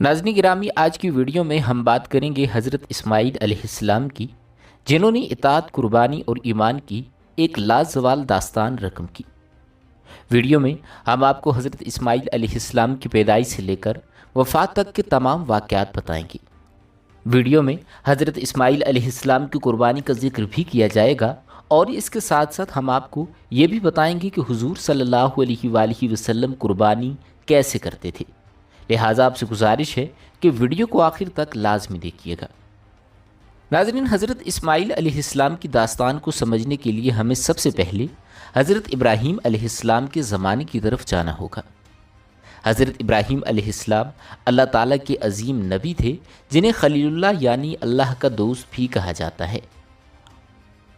ناظرین گرامی، آج کی ویڈیو میں ہم بات کریں گے حضرت اسماعیل علیہ السلام کی، جنہوں نے اطاعت، قربانی اور ایمان کی ایک لازوال داستان رقم کی۔ ویڈیو میں ہم آپ کو حضرت اسماعیل علیہ السلام کی پیدائش سے لے کر وفات تک کے تمام واقعات بتائیں گے۔ ویڈیو میں حضرت اسماعیل علیہ السلام کی قربانی کا ذکر بھی کیا جائے گا، اور اس کے ساتھ ساتھ ہم آپ کو یہ بھی بتائیں گے کہ حضور صلی اللہ علیہ وآلہ وسلم قربانی کیسے کرتے تھے۔ لہٰذا آپ سے گزارش ہے کہ ویڈیو کو آخر تک لازمی دیکھیے گا۔ ناظرین، حضرت اسماعیل علیہ السلام کی داستان کو سمجھنے کے لیے ہمیں سب سے پہلے حضرت ابراہیم علیہ السلام کے زمانے کی طرف جانا ہوگا۔ حضرت ابراہیم علیہ السلام اللہ تعالیٰ کے عظیم نبی تھے، جنہیں خلیل اللہ یعنی اللہ کا دوست بھی کہا جاتا ہے۔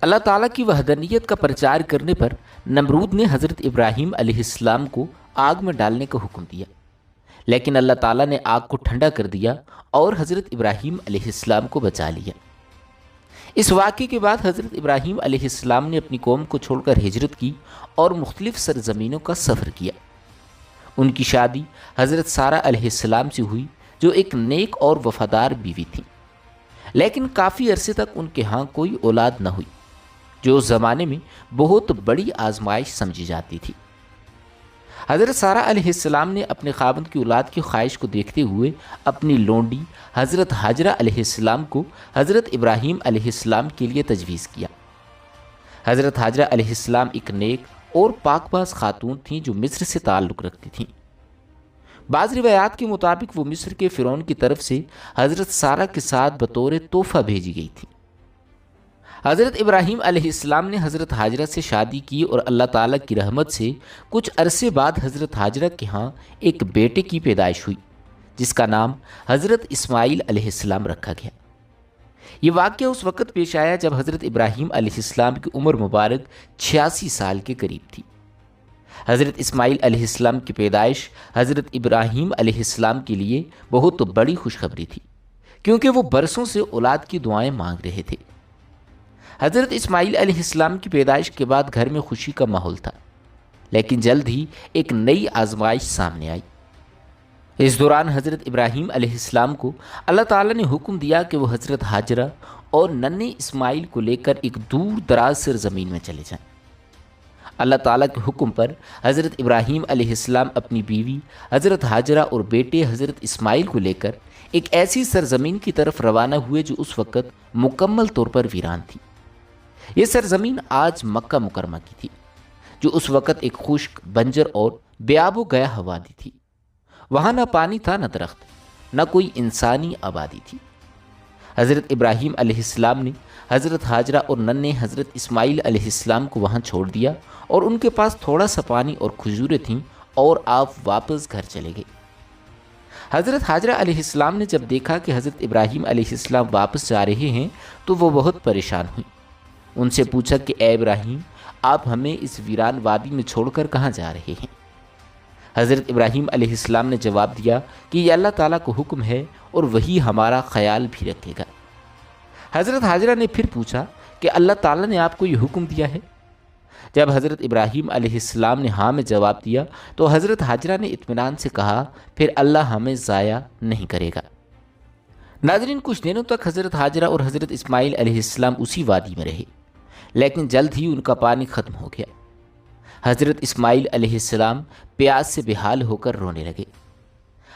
اللہ تعالیٰ کی وحدانیت کا پرچار کرنے پر نمرود نے حضرت ابراہیم علیہ السلام کو آگ میں ڈالنے کا حکم دیا، لیکن اللہ تعالیٰ نے آگ کو ٹھنڈا کر دیا اور حضرت ابراہیم علیہ السلام کو بچا لیا۔ اس واقعے کے بعد حضرت ابراہیم علیہ السلام نے اپنی قوم کو چھوڑ کر ہجرت کی اور مختلف سرزمینوں کا سفر کیا۔ ان کی شادی حضرت سارہ علیہ السلام سے ہوئی، جو ایک نیک اور وفادار بیوی تھیں، لیکن کافی عرصے تک ان کے ہاں کوئی اولاد نہ ہوئی، جو اس زمانے میں بہت بڑی آزمائش سمجھی جاتی تھی۔ حضرت سارہ علیہ السلام نے اپنے خاوند کی اولاد کی خواہش کو دیکھتے ہوئے اپنی لونڈی حضرت ہاجرہ علیہ السلام کو حضرت ابراہیم علیہ السلام کے لیے تجویز کیا۔ حضرت ہاجرہ علیہ السلام ایک نیک اور پاک باز خاتون تھیں جو مصر سے تعلق رکھتی تھیں۔ بعض روایات کے مطابق وہ مصر کے فرعون کی طرف سے حضرت سارہ کے ساتھ بطور تحفہ بھیجی گئی تھی۔ حضرت ابراہیم علیہ السلام نے حضرت ہاجرہ سے شادی کی اور اللہ تعالیٰ کی رحمت سے کچھ عرصے بعد حضرت ہاجرہ کے ہاں ایک بیٹے کی پیدائش ہوئی، جس کا نام حضرت اسماعیل علیہ السلام رکھا گیا۔ یہ واقعہ اس وقت پیش آیا جب حضرت ابراہیم علیہ السلام کی عمر مبارک 86 سال کے قریب تھی۔ حضرت اسماعیل علیہ السلام کی پیدائش حضرت ابراہیم علیہ السلام کے لیے بہت بڑی خوشخبری تھی، کیونکہ وہ برسوں سے اولاد کی دعائیں مانگ رہے تھے۔ حضرت اسماعیل علیہ السلام کی پیدائش کے بعد گھر میں خوشی کا ماحول تھا، لیکن جلد ہی ایک نئی آزمائش سامنے آئی۔ اس دوران حضرت ابراہیم علیہ السلام کو اللہ تعالیٰ نے حکم دیا کہ وہ حضرت ہاجرہ اور ننھے اسماعیل کو لے کر ایک دور دراز سرزمین میں چلے جائیں۔ اللہ تعالیٰ کے حکم پر حضرت ابراہیم علیہ السلام اپنی بیوی حضرت ہاجرہ اور بیٹے حضرت اسماعیل کو لے کر ایک ایسی سرزمین کی طرف روانہ ہوئے جو اس وقت مکمل طور پر ویران تھی۔ یہ سرزمین آج مکہ مکرمہ کی تھی، جو اس وقت ایک خشک، بنجر اور بے آب و گیا وادی تھی۔ وہاں نہ پانی تھا، نہ درخت، نہ کوئی انسانی آبادی تھی۔ حضرت ابراہیم علیہ السلام نے حضرت ہاجرہ اور ننھے حضرت اسماعیل علیہ السلام کو وہاں چھوڑ دیا، اور ان کے پاس تھوڑا سا پانی اور کھجوریں تھیں، اور آپ واپس گھر چلے گئے۔ حضرت ہاجرہ علیہ السلام نے جب دیکھا کہ حضرت ابراہیم علیہ السلام واپس جا رہے ہیں تو وہ بہت پریشان ہوئی۔ ان سے پوچھا کہ اے ابراہیم، آپ ہمیں اس ویران وادی میں چھوڑ کر کہاں جا رہے ہیں؟ حضرت ابراہیم علیہ السلام نے جواب دیا کہ یہ اللہ تعالیٰ کو حکم ہے، اور وہی ہمارا خیال بھی رکھے گا۔ حضرت ہاجرہ نے پھر پوچھا کہ اللہ تعالیٰ نے آپ کو یہ حکم دیا ہے؟ جب حضرت ابراہیم علیہ السلام نے ہاں میں جواب دیا تو حضرت ہاجرہ نے اطمینان سے کہا، پھر اللہ ہمیں ضائع نہیں کرے گا۔ ناظرین، کچھ دنوں تک حضرت ہاجرہ اور حضرت اسماعیل علیہ السلام اسی وادی میں رہے، لیکن جلد ہی ان کا پانی ختم ہو گیا۔ حضرت اسماعیل علیہ السلام پیاس سے بے حال ہو کر رونے لگے۔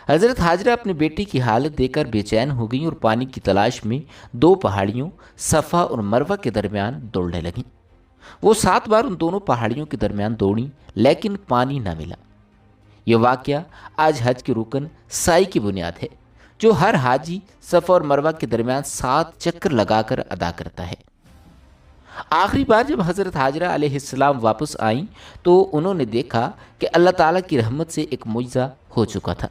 حضرت ہاجرہ اپنے بیٹے کی حالت دیکھ کر بے چین ہو گئیں اور پانی کی تلاش میں دو پہاڑیوں صفا اور مروہ کے درمیان دوڑنے لگیں۔ وہ 7 بار ان دونوں پہاڑیوں کے درمیان دوڑیں، لیکن پانی نہ ملا۔ یہ واقعہ آج حج کے رکن سعی کی بنیاد ہے، جو ہر حاجی صفا اور مروہ کے درمیان 7 چکر لگا کر ادا کرتا ہے۔ آخری بار جب حضرت ہاجرہ علیہ السلام واپس آئیں تو انہوں نے دیکھا کہ اللہ تعالیٰ کی رحمت سے ایک معجزہ ہو چکا تھا۔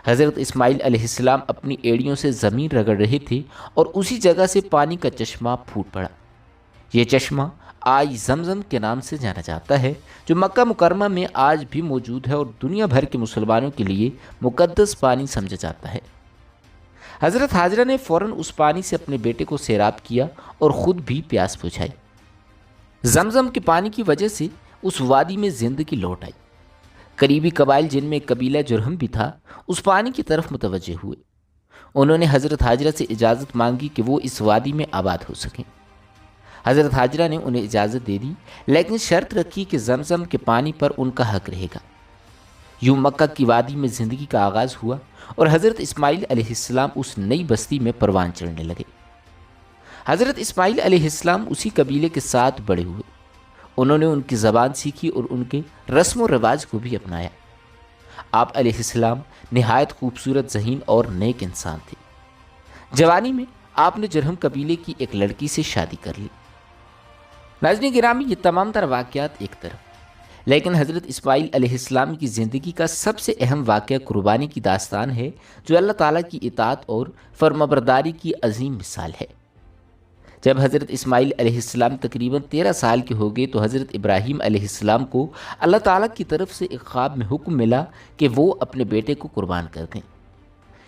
حضرت اسماعیل علیہ السلام اپنی ایڑیوں سے زمین رگڑ رہے تھے، اور اسی جگہ سے پانی کا چشمہ پھوٹ پڑا۔ یہ چشمہ آج زمزم کے نام سے جانا جاتا ہے، جو مکہ مکرمہ میں آج بھی موجود ہے اور دنیا بھر کے مسلمانوں کے لیے مقدس پانی سمجھا جاتا ہے۔ حضرت ہاجرہ نے فوراً اس پانی سے اپنے بیٹے کو سیراب کیا اور خود بھی پیاس بجھائی۔ زمزم کے پانی کی وجہ سے اس وادی میں زندگی لوٹ آئی۔ قریبی قبائل جن میں ایک قبیلہ جرہم بھی تھا اس پانی کی طرف متوجہ ہوئے۔ انہوں نے حضرت حاجرہ سے اجازت مانگی کہ وہ اس وادی میں آباد ہو سکیں۔ حضرت حاجرہ نے انہیں اجازت دے دی، لیکن شرط رکھی کہ زمزم کے پانی پر ان کا حق رہے گا۔ یوں مکہ کی وادی میں زندگی کا آغاز ہوا اور حضرت اسماعیل علیہ السلام اس نئی بستی میں پروان چڑھنے لگے۔ حضرت اسماعیل علیہ السلام اسی قبیلے کے ساتھ بڑے ہوئے۔ انہوں نے ان کی زبان سیکھی اور ان کے رسم و رواج کو بھی اپنایا۔ آپ علیہ السلام نہایت خوبصورت، ذہین اور نیک انسان تھے۔ جوانی میں آپ نے جرہم قبیلے کی ایک لڑکی سے شادی کر لی۔ ناظرین گرامی، یہ تمام تر واقعات ایک طرف، لیکن حضرت اسماعیل علیہ السلام کی زندگی کا سب سے اہم واقعہ قربانی کی داستان ہے، جو اللہ تعالیٰ کی اطاعت اور فرمانبرداری کی عظیم مثال ہے۔ جب حضرت اسماعیل علیہ السلام تقریباً 13 سال کے ہو گئے تو حضرت ابراہیم علیہ السلام کو اللہ تعالیٰ کی طرف سے ایک خواب میں حکم ملا کہ وہ اپنے بیٹے کو قربان کر دیں۔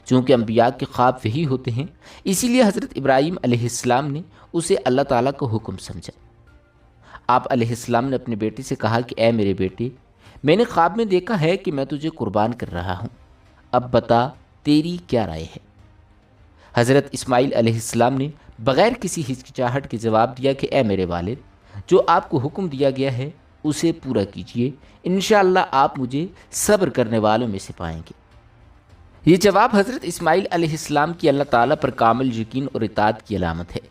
چونکہ انبیاء کے خواب وہی ہوتے ہیں، اسی لیے حضرت ابراہیم علیہ السلام نے اسے اللہ تعالیٰ کا حکم سمجھا۔ آپ علیہ السلام نے اپنے بیٹے سے کہا کہ اے میرے بیٹے، میں نے خواب میں دیکھا ہے کہ میں تجھے قربان کر رہا ہوں، اب بتا تیری کیا رائے ہے؟ حضرت اسماعیل علیہ السلام نے بغیر کسی ہچکچاہٹ کے جواب دیا کہ اے میرے والد، جو آپ کو حکم دیا گیا ہے اسے پورا کیجیے، انشاءاللہ آپ مجھے صبر کرنے والوں میں سے پائیں گے۔ یہ جواب حضرت اسماعیل علیہ السلام کی اللہ تعالیٰ پر کامل یقین اور اطاعت کی علامت ہے۔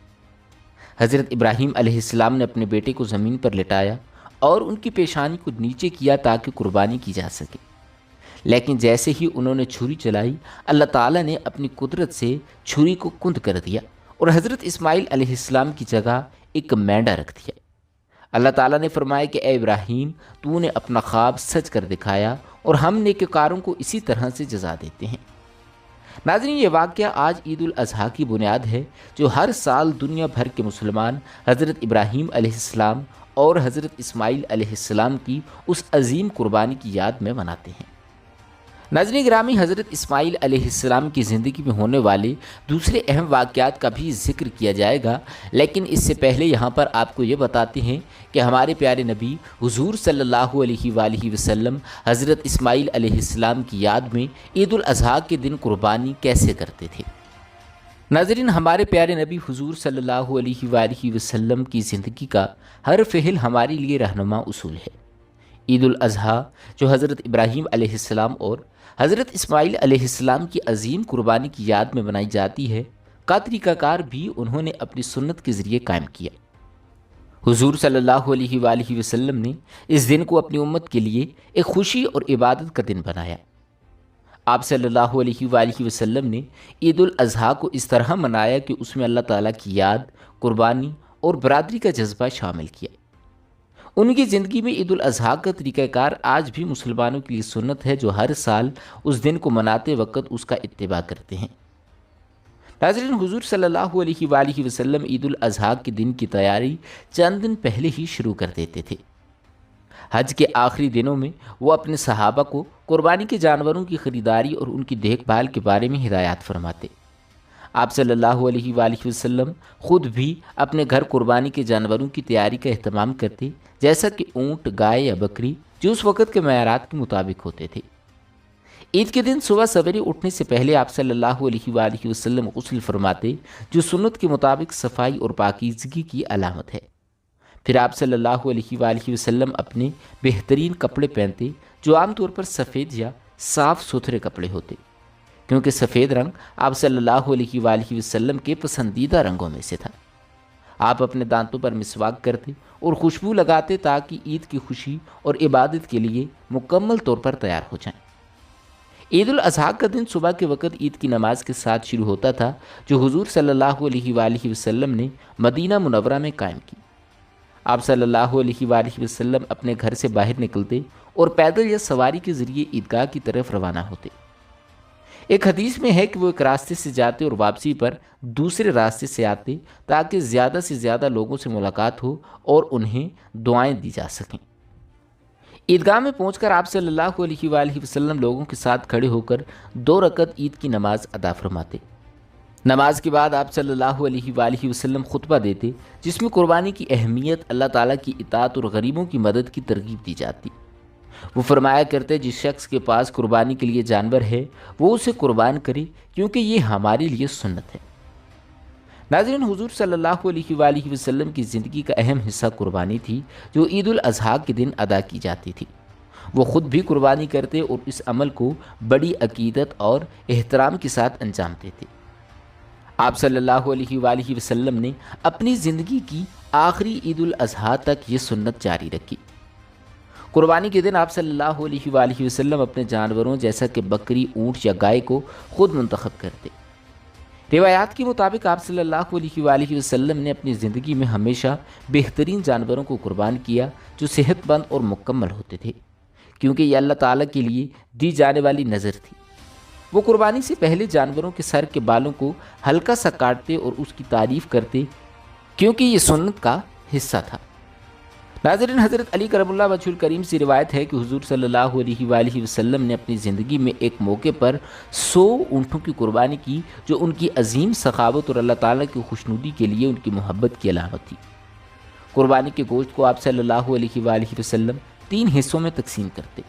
حضرت ابراہیم علیہ السلام نے اپنے بیٹے کو زمین پر لٹایا اور ان کی پیشانی کو نیچے کیا تاکہ قربانی کی جا سکے، لیکن جیسے ہی انہوں نے چھری چلائی، اللہ تعالیٰ نے اپنی قدرت سے چھری کو کند کر دیا اور حضرت اسماعیل علیہ السلام کی جگہ ایک مینڈا رکھ دیا۔ اللہ تعالیٰ نے فرمایا کہ اے ابراہیم، تو نے اپنا خواب سچ کر دکھایا اور ہم نیکوکاروں کو اسی طرح سے جزا دیتے ہیں۔ ناظرین، یہ واقعہ آج عید الاضحیٰ کی بنیاد ہے، جو ہر سال دنیا بھر کے مسلمان حضرت ابراہیم علیہ السلام اور حضرت اسماعیل علیہ السلام کی اس عظیم قربانی کی یاد میں مناتے ہیں۔ ناظرین گرامی، حضرت اسماعیل علیہ السلام کی زندگی میں ہونے والے دوسرے اہم واقعات کا بھی ذکر کیا جائے گا، لیکن اس سے پہلے یہاں پر آپ کو یہ بتاتے ہیں کہ ہمارے پیارے نبی حضور صلی اللہ علیہ وآلہ وسلم حضرت اسماعیل علیہ السلام کی یاد میں عید الاضحیٰ کے دن قربانی کیسے کرتے تھے۔ ناظرین، ہمارے پیارے نبی حضور صلی اللہ علیہ وآلہ وسلم کی زندگی کا ہر فعل ہمارے لیے رہنما اصول ہے۔ عید الاضحیٰ، جو حضرت ابراہیم علیہ السلام اور حضرت اسماعیل علیہ السلام کی عظیم قربانی کی یاد میں منائی جاتی ہے، کا طریقہ کار بھی انہوں نے اپنی سنت کے ذریعے قائم کیا۔ حضور صلی اللہ علیہ وآلہ وسلم نے اس دن کو اپنی امت کے لیے ایک خوشی اور عبادت کا دن بنایا۔ آپ صلی اللہ علیہ وآلہ وسلم نے عید الاضحیٰ کو اس طرح منایا کہ اس میں اللہ تعالیٰ کی یاد، قربانی اور برادری کا جذبہ شامل کیا۔ ان کی زندگی میں عید الاضحیٰ کا طریقہ کار آج بھی مسلمانوں کے لیے سنت ہے، جو ہر سال اس دن کو مناتے وقت اس کا اتباع کرتے ہیں۔ ناظرین، حضور صلی اللہ علیہ وآلہ وسلم عید الاضحیٰ کے دن کی تیاری چند دن پہلے ہی شروع کر دیتے تھے۔ حج کے آخری دنوں میں وہ اپنے صحابہ کو قربانی کے جانوروں کی خریداری اور ان کی دیکھ بھال کے بارے میں ہدایات فرماتے۔ آپ صلی اللہ علیہ وآلہ وسلم خود بھی اپنے گھر قربانی کے جانوروں کی تیاری کا اہتمام کرتے، جیسا کہ اونٹ، گائے یا بکری، جو اس وقت کے معیارات کے مطابق ہوتے تھے۔ عید کے دن صبح سویرے اٹھنے سے پہلے آپ صلی اللہ علیہ وآلہ وسلم غسل فرماتے، جو سنت کے مطابق صفائی اور پاکیزگی کی علامت ہے۔ پھر آپ صلی اللہ علیہ وآلہ وسلم اپنے بہترین کپڑے پہنتے، جو عام طور پر سفید یا صاف ستھرے کپڑے ہوتے، کیونکہ سفید رنگ آپ صلی اللہ علیہ وآلہ وسلم کے پسندیدہ رنگوں میں سے تھا۔ آپ اپنے دانتوں پر مسواک کرتے اور خوشبو لگاتے تاکہ عید کی خوشی اور عبادت کے لیے مکمل طور پر تیار ہو جائیں۔ عید الاضحیٰ کا دن صبح کے وقت عید کی نماز کے ساتھ شروع ہوتا تھا، جو حضور صلی اللہ علیہ وآلہ وسلم نے مدینہ منورہ میں قائم کی۔ آپ صلی اللہ علیہ وآلہ وسلم اپنے گھر سے باہر نکلتے اور پیدل یا سواری کے ذریعے عیدگاہ کی طرف روانہ ہوتے۔ ایک حدیث میں ہے کہ وہ ایک راستے سے جاتے اور واپسی پر دوسرے راستے سے آتے، تاکہ زیادہ سے زیادہ لوگوں سے ملاقات ہو اور انہیں دعائیں دی جا سکیں۔ عیدگاہ میں پہنچ کر آپ صلی اللہ علیہ وآلہ وسلم لوگوں کے ساتھ کھڑے ہو کر 2 رکعت عید کی نماز ادا فرماتے۔ نماز کے بعد آپ صلی اللہ علیہ وآلہ وسلم خطبہ دیتے، جس میں قربانی کی اہمیت، اللہ تعالیٰ کی اطاعت اور غریبوں کی مدد کی ترغیب دی جاتی۔ وہ فرمایا کرتے جس شخص کے پاس قربانی کے لیے جانور ہے وہ اسے قربان کرے، کیونکہ یہ ہمارے لیے سنت ہے۔ ناظرین، حضور صلی اللہ علیہ وآلہ وسلم کی زندگی کا اہم حصہ قربانی تھی، جو عید الاضحیٰ کے دن ادا کی جاتی تھی۔ وہ خود بھی قربانی کرتے اور اس عمل کو بڑی عقیدت اور احترام کے ساتھ انجام دیتے۔ آپ صلی اللہ علیہ وآلہ وسلم نے اپنی زندگی کی آخری عید الاضحیٰ تک یہ سنت جاری رکھی۔ قربانی کے دن آپ صلی اللہ علیہ وآلہ وسلم اپنے جانوروں جیسا کہ بکری، اونٹ یا گائے کو خود منتخب کرتے۔ روایات کے مطابق آپ صلی اللہ علیہ وآلہ وسلم نے اپنی زندگی میں ہمیشہ بہترین جانوروں کو قربان کیا جو صحت مند اور مکمل ہوتے تھے، کیونکہ یہ اللہ تعالیٰ کے لیے دی جانے والی نذر تھی۔ وہ قربانی سے پہلے جانوروں کے سر کے بالوں کو ہلکا سا کاٹتے اور اس کی تعریف کرتے، کیونکہ یہ سنت کا حصہ تھا۔ ناظرین، حضرت علی کرم اللہ وجہ الکریم سے روایت ہے کہ حضور صلی اللہ علیہ وآلہ وسلم نے اپنی زندگی میں ایک موقع پر 100 اونٹوں کی قربانی کی، جو ان کی عظیم سخاوت اور اللہ تعالیٰ کی خوشنودی کے لیے ان کی محبت کی علامت تھی۔ قربانی کے گوشت کو آپ صلی اللہ علیہ وآلہ وسلم 3 حصوں میں تقسیم کرتے۔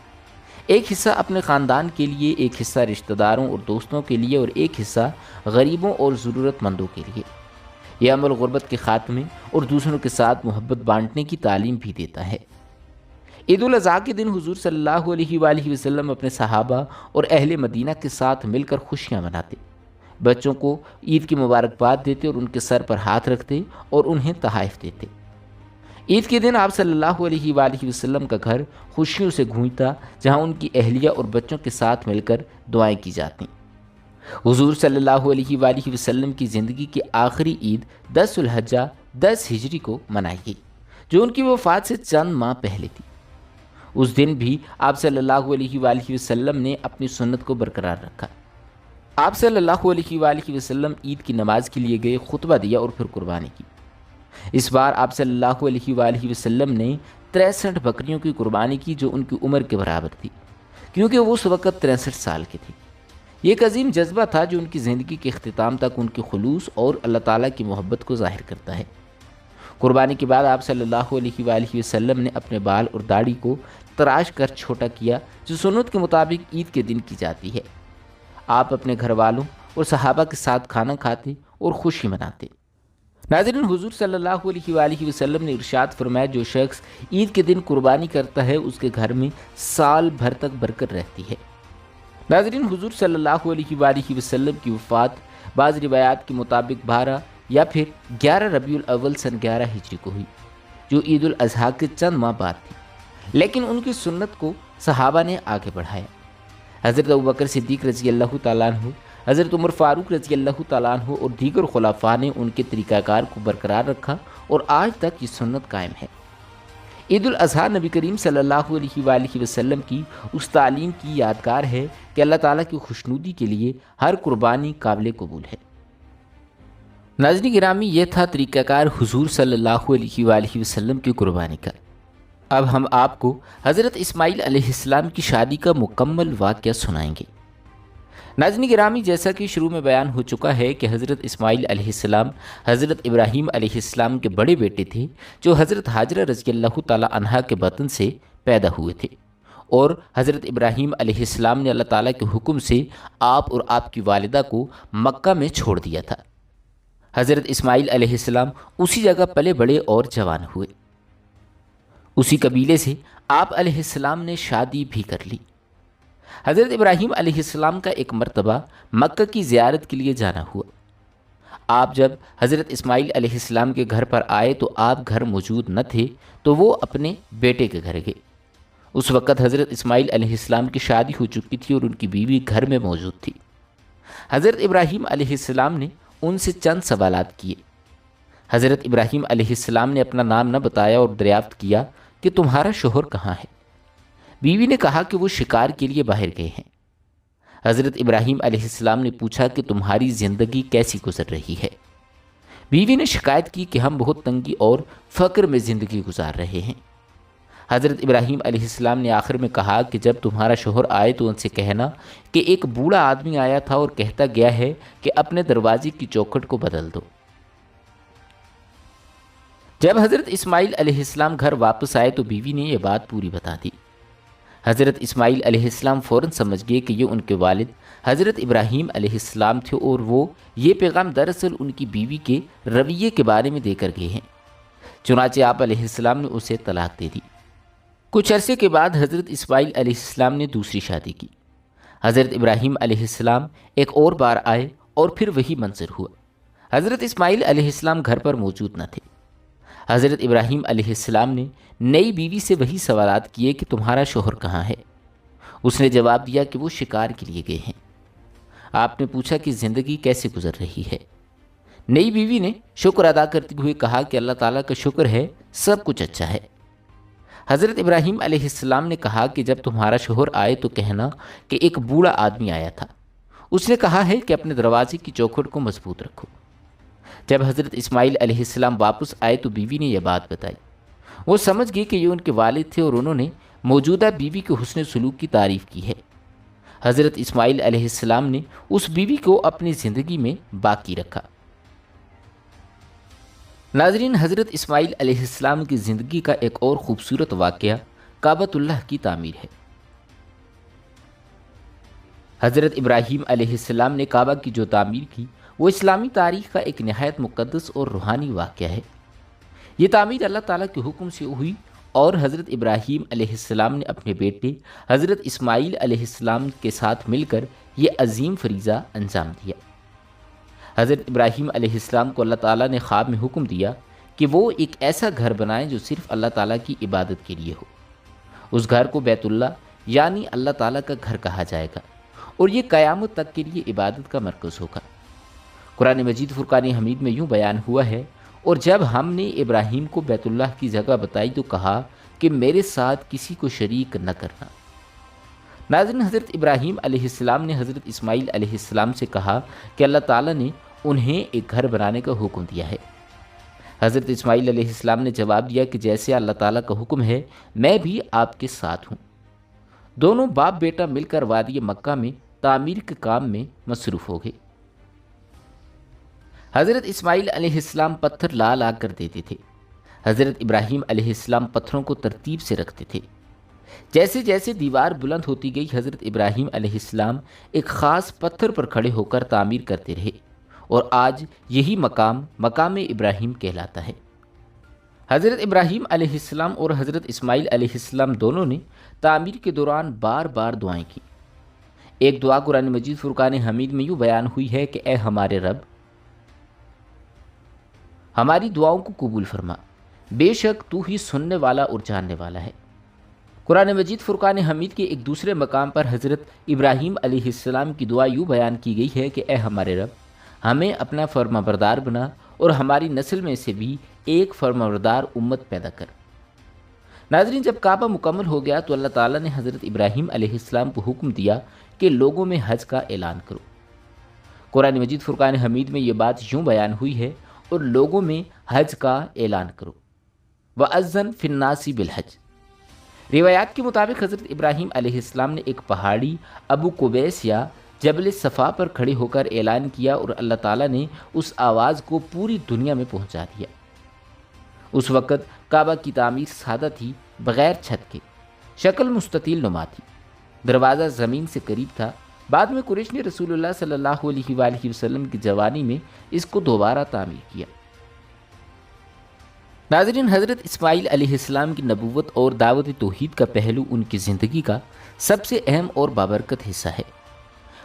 ایک حصہ اپنے خاندان کے لیے، ایک حصہ رشتہ داروں اور دوستوں کے لیے، اور ایک حصہ غریبوں اور ضرورت مندوں کے لیے۔ یہ عمل غربت کے خاتمے اور دوسروں کے ساتھ محبت بانٹنے کی تعلیم بھی دیتا ہے۔ عید الاضحیٰ کے دن حضور صلی اللہ علیہ وآلہ وسلم اپنے صحابہ اور اہل مدینہ کے ساتھ مل کر خوشیاں مناتے، بچوں کو عید کی مبارکباد دیتے اور ان کے سر پر ہاتھ رکھتے اور انہیں تحائف دیتے۔ عید کے دن آپ صلی اللہ علیہ وآلہ وسلم کا گھر خوشیوں سے گونجتا، جہاں ان کی اہلیہ اور بچوں کے ساتھ مل کر دعائیں کی جاتی۔ حضور صلی اللہ علیہ وآلہ وسلم کی زندگی کی آخری عید 10 ذو الحجہ 10 ہجری کو منائی گئی، جو ان کی وفات سے چند ماہ پہلے تھی۔ اس دن بھی آپ صلی اللہ علیہ وآلہ وسلم نے اپنی سنت کو برقرار رکھا۔ آپ صلی اللہ علیہ وآلہ وسلم عید کی نماز کے لیے گئے، خطبہ دیا اور پھر قربانی کی۔ اس بار آپ صلی اللہ علیہ وآلہ وسلم نے 63 بکریوں کی قربانی کی، جو ان کی عمر کے برابر تھی، کیونکہ وہ اس وقت 63 سال کے تھے۔ یہ ایک عظیم جذبہ تھا جو ان کی زندگی کے اختتام تک ان کے خلوص اور اللہ تعالیٰ کی محبت کو ظاہر کرتا ہے۔ قربانی کے بعد آپ صلی اللہ علیہ وآلہ وسلم نے اپنے بال اور داڑھی کو تراش کر چھوٹا کیا، جو سنت کے مطابق عید کے دن کی جاتی ہے۔ آپ اپنے گھر والوں اور صحابہ کے ساتھ کھانا کھاتے اور خوشی مناتے۔ ناظرین، حضور صلی اللہ علیہ وآلہ وسلم نے ارشاد فرمایا، جو شخص عید کے دن قربانی کرتا ہے اس کے گھر میں سال بھر تک برکت رہتی ہے۔ ناظرین، حضور صلی اللہ علیہ وآلہ وسلم کی وفات بعض روایات کے مطابق 12 یا پھر 11 ربیع الاول سن 11 ہجری کو ہوئی، جو عید الاضحیٰ کے چند ماہ بعد تھی، لیکن ان کی سنت کو صحابہ نے آگے بڑھایا۔ حضرت ابوبکر صدیق رضی اللہ تعالیٰ عنہ، حضرت عمر فاروق رضی اللہ تعالیٰ عنہ اور دیگر خلفاء نے ان کے طریقہ کار کو برقرار رکھا اور آج تک یہ سنت قائم ہے۔ عید الاضحیٰ نبی کریم صلی اللہ علیہ وآلہ وسلم کی اس تعلیم کی یادگار ہے کہ اللہ تعالیٰ کی خوشنودی کے لیے ہر قربانی قابل قبول ہے۔ ناظرین گرامی، یہ تھا طریقہ کار حضور صلی اللہ علیہ وآلہ وسلم کی قربانی کا۔ اب ہم آپ کو حضرت اسماعیل علیہ السلام کی شادی کا مکمل واقعہ سنائیں گے۔ ناظرین گرامی، جیسا کہ شروع میں بیان ہو چکا ہے کہ حضرت اسماعیل علیہ السلام حضرت ابراہیم علیہ السلام کے بڑے بیٹے تھے، جو حضرت ہاجرہ رضی اللہ تعالی عنہا کے بطن سے پیدا ہوئے تھے، اور حضرت ابراہیم علیہ السلام نے اللہ تعالیٰ کے حکم سے آپ اور آپ کی والدہ کو مکہ میں چھوڑ دیا تھا۔ حضرت اسماعیل علیہ السلام اسی جگہ پلے بڑے اور جوان ہوئے۔ اسی قبیلے سے آپ علیہ السلام نے شادی بھی کر لی۔ حضرت ابراہیم علیہ السلام کا ایک مرتبہ مکہ کی زیارت کے لیے جانا ہوا۔ آپ جب حضرت اسماعیل علیہ السلام کے گھر پر آئے تو آپ گھر موجود نہ تھے، تو وہ اپنے بیٹے کے گھر گئے۔ اس وقت حضرت اسماعیل علیہ السلام کی شادی ہو چکی تھی اور ان کی بیوی گھر میں موجود تھی۔ حضرت ابراہیم علیہ السلام نے ان سے چند سوالات کیے۔ حضرت ابراہیم علیہ السلام نے اپنا نام نہ بتایا اور دریافت کیا کہ تمہارا شوہر کہاں ہے؟ بیوی نے کہا کہ وہ شکار کے لیے باہر گئے ہیں۔ حضرت ابراہیم علیہ السلام نے پوچھا کہ تمہاری زندگی کیسی گزر رہی ہے؟ بیوی نے شکایت کی کہ ہم بہت تنگی اور فقر میں زندگی گزار رہے ہیں۔ حضرت ابراہیم علیہ السلام نے آخر میں کہا کہ جب تمہارا شوہر آئے تو ان سے کہنا کہ ایک بوڑھا آدمی آیا تھا اور کہتا گیا ہے کہ اپنے دروازے کی چوکھٹ کو بدل دو۔ جب حضرت اسماعیل علیہ السلام گھر واپس آئے تو بیوی نے یہ بات پوری بتا دی۔ حضرت اسماعیل علیہ السلام فوراً سمجھ گئے کہ یہ ان کے والد حضرت ابراہیم علیہ السلام تھے اور وہ یہ پیغام دراصل ان کی بیوی کے رویے کے بارے میں دے کر گئے ہیں۔ چنانچہ آپ علیہ السلام نے اسے طلاق دے دی۔ کچھ عرصے کے بعد حضرت اسماعیل علیہ السلام نے دوسری شادی کی۔ حضرت ابراہیم علیہ السلام ایک اور بار آئے اور پھر وہی منظر ہوا۔ حضرت اسماعیل علیہ السلام گھر پر موجود نہ تھے۔ حضرت ابراہیم علیہ السلام نے نئی بیوی سے وہی سوالات کیے کہ تمہارا شوہر کہاں ہے؟ اس نے جواب دیا کہ وہ شکار کے لیے گئے ہیں۔ آپ نے پوچھا کہ زندگی کیسے گزر رہی ہے؟ نئی بیوی نے شکر ادا کرتے ہوئے کہا کہ اللہ تعالیٰ کا شکر ہے، سب کچھ اچھا ہے۔ حضرت ابراہیم علیہ السلام نے کہا کہ جب تمہارا شوہر آئے تو کہنا کہ ایک بوڑھا آدمی آیا تھا، اس نے کہا ہے کہ اپنے دروازے کی چوکھٹ کو مضبوط رکھو۔ جب حضرت اسماعیل علیہ السلام واپس آئے تو بیوی نے یہ بات بتائی۔ وہ سمجھ گئی کہ یہ ان کے والد تھے اور انہوں نے موجودہ بیوی کے حسن سلوک کی تعریف کی ہے۔ حضرت اسماعیل علیہ السلام نے اس بیوی کو اپنی زندگی میں باقی رکھا۔ ناظرین، حضرت اسماعیل علیہ السلام کی زندگی کا ایک اور خوبصورت واقعہ کعبۃ اللہ کی تعمیر ہے۔ حضرت ابراہیم علیہ السلام نے کعبہ کی جو تعمیر کی وہ اسلامی تاریخ کا ایک نہایت مقدس اور روحانی واقعہ ہے۔ یہ تعمیر اللہ تعالیٰ کے حکم سے ہوئی اور حضرت ابراہیم علیہ السلام نے اپنے بیٹے حضرت اسماعیل علیہ السلام کے ساتھ مل کر یہ عظیم فریضہ انجام دیا۔ حضرت ابراہیم علیہ السلام کو اللہ تعالیٰ نے خواب میں حکم دیا کہ وہ ایک ایسا گھر بنائیں جو صرف اللہ تعالیٰ کی عبادت کے لیے ہو۔ اس گھر کو بیت اللہ یعنی اللہ تعالیٰ کا گھر کہا جائے گا اور یہ قیامت تک کے لیے عبادت کا مرکز ہوگا۔ قرآن مجید فرقان حمید میں یوں بیان ہوا ہے، اور جب ہم نے ابراہیم کو بیت اللہ کی جگہ بتائی تو کہا کہ میرے ساتھ کسی کو شریک نہ کرنا۔ ناظرین، حضرت ابراہیم علیہ السلام نے حضرت اسماعیل علیہ السلام سے کہا کہ اللہ تعالیٰ نے انہیں ایک گھر بنانے کا حکم دیا ہے۔ حضرت اسماعیل علیہ السلام نے جواب دیا کہ جیسے اللہ تعالیٰ کا حکم ہے میں بھی آپ کے ساتھ ہوں۔ دونوں باپ بیٹا مل کر وادی مکہ میں تعمیر کے کام میں مصروف ہو گئے۔ حضرت اسماعیل علیہ السلام پتھر لا لا کر دیتے تھے۔ حضرت ابراہیم علیہ السلام پتھروں کو ترتیب سے رکھتے تھے۔ جیسے جیسے دیوار بلند ہوتی گئی حضرت ابراہیم علیہ السلام ایک خاص پتھر پر کھڑے ہو کر تعمیر کرتے رہے اور آج یہی مقام مقام ابراہیم کہلاتا ہے۔ حضرت ابراہیم علیہ السلام اور حضرت اسماعیل علیہ السلام دونوں نے تعمیر کے دوران بار بار دعائیں کی۔ ایک دعا قرآن مجید فرقان حمید میں یوں بیان ہوئی ہے کہ اے ہمارے رب، ہماری دعاؤں کو قبول فرما، بے شک تو ہی سننے والا اور جاننے والا ہے۔ قرآن مجید فرقان حمید کے ایک دوسرے مقام پر حضرت ابراہیم علیہ السلام کی دعا یوں بیان کی گئی ہے کہ اے ہمارے رب، ہمیں اپنا فرمانبردار بنا اور ہماری نسل میں سے بھی ایک فرمانبردار امت پیدا کر۔ ناظرین، جب کعبہ مکمل ہو گیا تو اللہ تعالیٰ نے حضرت ابراہیم علیہ السلام کو حکم دیا کہ لوگوں میں حج کا اعلان کرو۔ قرآن مجید فرقان حمید میں یہ بات یوں بیان ہوئی ہے، اور لوگوں میں حج کا اعلان کرو، وَأَذَّنْ فِي النَّاسِ بِالْحَجِّ۔ روایات کے مطابق حضرت ابراہیم علیہ السلام نے ایک پہاڑی ابو قبیس یا جبل صفا پر کھڑے ہو کر اعلان کیا اور اللہ تعالیٰ نے اس آواز کو پوری دنیا میں پہنچا دیا۔ اس وقت کعبہ کی تعمیر سادہ تھی، بغیر چھت کے، شکل مستطیل نما تھی، دروازہ زمین سے قریب تھا۔ بعد میں قریش نے رسول اللہ صلی اللہ علیہ وآلہ وسلم کی جوانی میں اس کو دوبارہ تعمیر کیا۔ ناظرین، حضرت اسماعیل علیہ السلام کی نبوت اور دعوت توحید کا پہلو ان کی زندگی کا سب سے اہم اور بابرکت حصہ ہے۔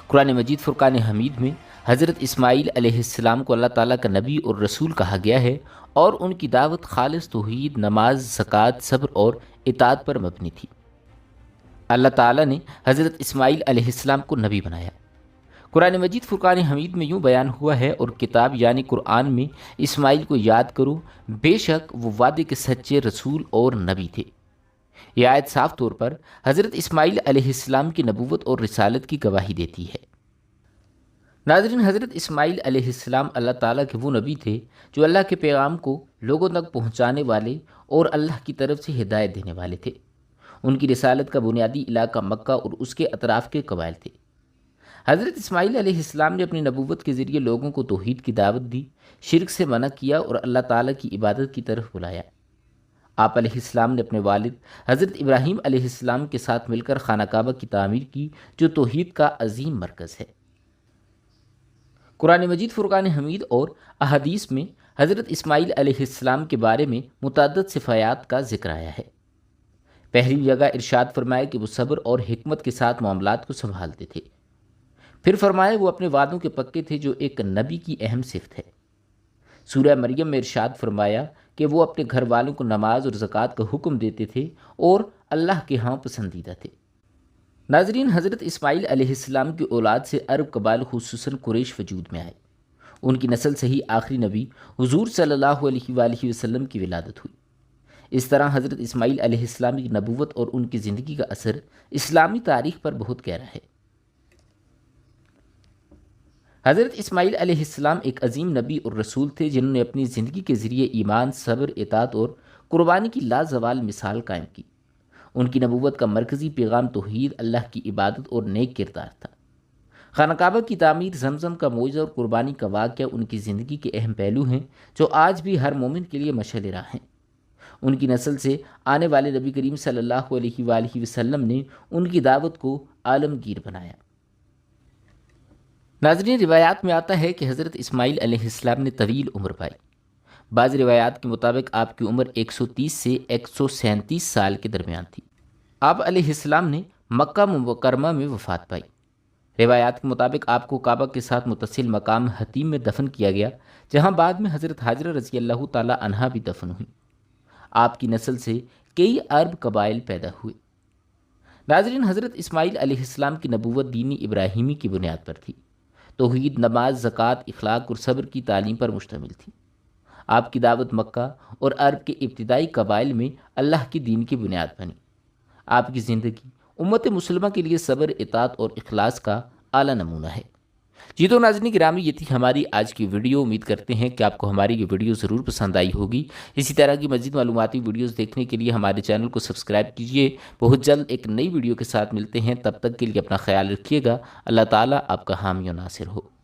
قرآن مجید فرقان حمید میں حضرت اسماعیل علیہ السلام کو اللہ تعالیٰ کا نبی اور رسول کہا گیا ہے، اور ان کی دعوت خالص توحید، نماز، زکوٰۃ، صبر اور اطاعت پر مبنی تھی۔ اللہ تعالیٰ نے حضرت اسماعیل علیہ السلام کو نبی بنایا۔ قرآن مجید فرقان حمید میں یوں بیان ہوا ہے، اور کتاب یعنی قرآن میں اسماعیل کو یاد کرو، بے شک وہ وعدے کے سچے رسول اور نبی تھے۔ یہ آیت صاف طور پر حضرت اسماعیل علیہ السلام کی نبوت اور رسالت کی گواہی دیتی ہے۔ ناظرین، حضرت اسماعیل علیہ السلام اللہ تعالیٰ کے وہ نبی تھے جو اللہ کے پیغام کو لوگوں تک پہنچانے والے اور اللہ کی طرف سے ہدایت دینے والے تھے۔ ان کی رسالت کا بنیادی علاقہ مکہ اور اس کے اطراف کے قبائل تھے۔ حضرت اسماعیل علیہ السلام نے اپنی نبوت کے ذریعے لوگوں کو توحید کی دعوت دی، شرک سے منع کیا اور اللہ تعالیٰ کی عبادت کی طرف بلایا۔ آپ علیہ السلام نے اپنے والد حضرت ابراہیم علیہ السلام کے ساتھ مل کر خانہ کعبہ کی تعمیر کی، جو توحید کا عظیم مرکز ہے۔ قرآن مجید فرقان حمید اور احادیث میں حضرت اسماعیل علیہ السلام کے بارے میں متعدد صفات کا ذکر آیا ہے۔ پہلی جگہ ارشاد فرمایا کہ وہ صبر اور حکمت کے ساتھ معاملات کو سنبھالتے تھے۔ پھر فرمایا وہ اپنے وعدوں کے پکے تھے، جو ایک نبی کی اہم صفت ہے۔ سورہ مریم میں ارشاد فرمایا کہ وہ اپنے گھر والوں کو نماز اور زکوٰۃ کا حکم دیتے تھے اور اللہ کے ہاں پسندیدہ تھے۔ ناظرین، حضرت اسماعیل علیہ السلام کی اولاد سے عرب قبائل خصوصاً قریش وجود میں آئے۔ ان کی نسل سے ہی آخری نبی حضور صلی اللہ علیہ وآلہ وسلم کی ولادت ہوئی۔ اس طرح حضرت اسماعیل علیہ السلام کی نبوت اور ان کی زندگی کا اثر اسلامی تاریخ پر بہت گہرا ہے۔ حضرت اسماعیل علیہ السلام ایک عظیم نبی اور رسول تھے، جنہوں نے اپنی زندگی کے ذریعے ایمان، صبر، اطاعت اور قربانی کی لازوال مثال قائم کی۔ ان کی نبوت کا مرکزی پیغام توحید، اللہ کی عبادت اور نیک کردار تھا۔ خانہ کعبہ کی تعمیر، زمزم کا معجزہ اور قربانی کا واقعہ ان کی زندگی کے اہم پہلو ہیں، جو آج بھی ہر مومن کے لیے مشعل راہ ہیں۔ ان کی نسل سے آنے والے نبی کریم صلی اللہ علیہ وآلہ وسلم نے ان کی دعوت کو عالمگیر بنایا۔ ناظرین، روایات میں آتا ہے کہ حضرت اسماعیل علیہ السلام نے طویل عمر پائی۔ بعض روایات کے مطابق آپ کی عمر 130 سے 137 سال کے درمیان تھی۔ آپ علیہ السلام نے مکہ مکرمہ میں وفات پائی۔ روایات کے مطابق آپ کو کعبہ کے ساتھ متصل مقام حتیم میں دفن کیا گیا، جہاں بعد میں حضرت حاجرہ رضی اللہ تعالی عنہا بھی دفن ہوئی۔ آپ کی نسل سے کئی عرب قبائل پیدا ہوئے۔ ناظرین، حضرت اسماعیل علیہ السلام کی نبوت دینی ابراہیمی کی بنیاد پر تھی۔ توحید، نماز، زکوٰۃ، اخلاق اور صبر کی تعلیم پر مشتمل تھی۔ آپ کی دعوت مکہ اور عرب کے ابتدائی قبائل میں اللہ کے دین کی بنیاد بنی۔ آپ کی زندگی امت مسلمہ کے لیے صبر، اطاعت اور اخلاص کا اعلیٰ نمونہ ہے۔ جی تو ناظرین گرامی، یہ تھی ہماری آج کی ویڈیو۔ امید کرتے ہیں کہ آپ کو ہماری یہ ویڈیو ضرور پسند آئی ہوگی۔ اسی طرح کی مزید معلوماتی ویڈیوز دیکھنے کے لیے ہمارے چینل کو سبسکرائب کیجیے۔ بہت جلد ایک نئی ویڈیو کے ساتھ ملتے ہیں، تب تک کے لیے اپنا خیال رکھیے گا۔ اللہ تعالیٰ آپ کا حامی و ناصر ہو۔